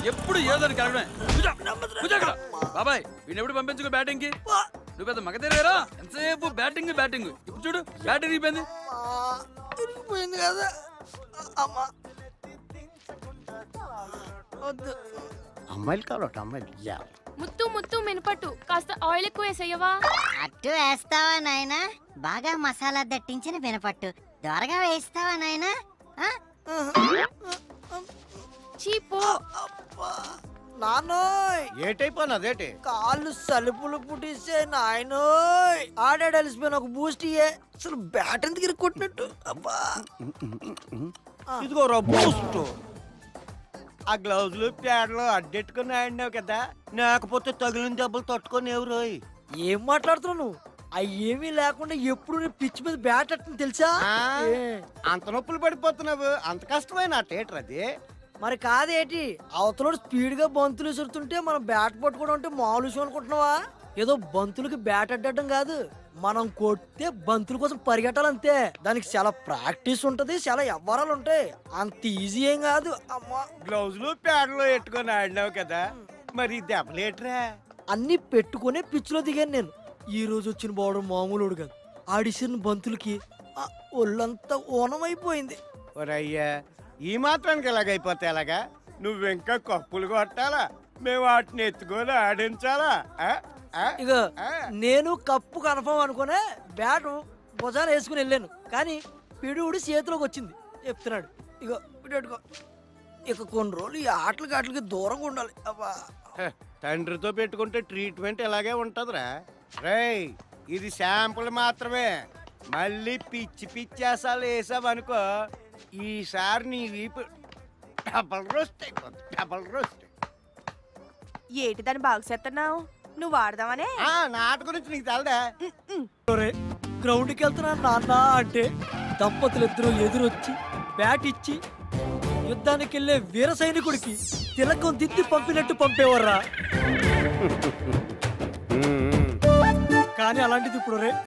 ఎప్పుడు ఏదో కలగడమే. బాబాయ్ వీడిని ఎప్పుడు పంపించుకో బ్యాటింగ్ కి. నువ్వు పెద్ద మగతేరేరా, ఎంతసేపు బ్యాటింగ్ బ్యాటింగ్. ఇప్పుడు చూడు బ్యాట్ ఇరిగిపోయింది. ఇరిగిపోయింది కదా అమ్మా. అమ్మాయిలు కావాలట అమ్మాయిలు. ముత్తు ముత్తు మినపట్టు కాస్త ఆయిల్ ఎక్కువ వేసేయవా? అట్టు వేస్తావా నాయనా? బాగా మసాలా దట్టించిన మినపట్టు త్వరగా వేస్తావా నాయనా? చీపు నాన్నోయ్ ఏటైపోయినా అదేటి కాళ్ళు సలుపులు పుట్టిస్తే నాయనోయ్. ఆడాడు అలిసిపోయిన ఒక బూస్ట్ ఇయ్యే. అసలు బ్యాట్ ఎందుకు ఇరుక్కొట్టినట్టు అబ్బా. ఇదిగో బూస్ట్. ఆ గ్లౌజులు ప్యాడ్లు అడ్డెట్టుకుని ఆడినావు కదా, లేకపోతే తగిలిన దెబ్బలు తట్టుకొని ఎవరోయ్. ఏం మాట్లాడుతున్నావు నువ్వు? అయ్యేమీ లేకుండా ఎప్పుడు నీ పిచ్ మీద బ్యాట్ అట్టని తెలుసా? అంత నొప్పులు పడిపోతున్నావు, అంత కష్టమైన థియేటర్ అది. మరి కాదేటి, అవతలోడు స్పీడ్ గా బంతులు విసురుతుంటే మనం బ్యాట్ పట్టుకోవడం అంటే మామూలు విషయం అనుకుంటున్నావా? ఏదో బంతులకి బ్యాట్ అడ్డడం కాదు, మనం కొట్టే బంతుల కోసం పరిగెట్టాలంతే. దానికి చాలా ప్రాక్టీస్ ఉంటది, చాలా వ్యవహారాలు ఉంటాయి. అంత ఈజీ ఏం కాదు అమ్మా. గ్లౌజులు ప్యాడ్లు ఎట్టుకొని ఆడినావు కదా, మరి దెబ్బలేట్రా? అన్ని పెట్టుకునే పిచ్ లో దిగాను నేను. ఈ రోజు వచ్చిన బౌలర్ మామూలుడు కాదు. ఆడిసిన బంతులకి ఒళ్ళంతా ఓనమైపోయింది. ఒరయ్యా, ఈ మాత్రానికి ఎలాగైపోతే ఎలాగా? నువ్వింకా కప్పులు కొట్టాలా, మేము వాటిని ఎత్తుకొని ఆడించాలా? ఇక నేను కప్పు కన్ఫర్మ్ అనుకునే బ్యాట్ భుజాన వేసుకుని వెళ్ళాను, కానీ పిడుగుడి చేతిలోకి వచ్చింది. చెప్తున్నాడు ఇగో పిడుకో. ఇక కొన్ని రోజులు ఈ ఆటలకి దూరంగా ఉండాలి అబ్బా. తండ్రితో పెట్టుకుంటే ట్రీట్మెంట్ ఇలాగే ఉంటదిరా. రేయ్, ఇది శాంపుల్ మాత్రమే. మళ్ళీ పిచ్చి పిచ్చేసాలు వేసావనుకో, ఈసారి నీ వీపు డబల్ రోస్ట్ అయిపోతుంది. Double roast. ఏటి దాన్ని బాగు చేస్తున్నావు? నువ్వు వాడదామనే? నాట గురించి నీకు తెలదా? గ్రౌండ్కి వెళ్తున్నా నాన్న అంటే దంపతులు ఇద్దరు ఎదురొచ్చి బ్యాట్ ఇచ్చి యుద్ధానికి వెళ్ళే వీర సైనికుడికి తిలకం దిద్ది పంపినట్టు పంపేవర్రా. కానీ అలాంటిది ఇప్పుడు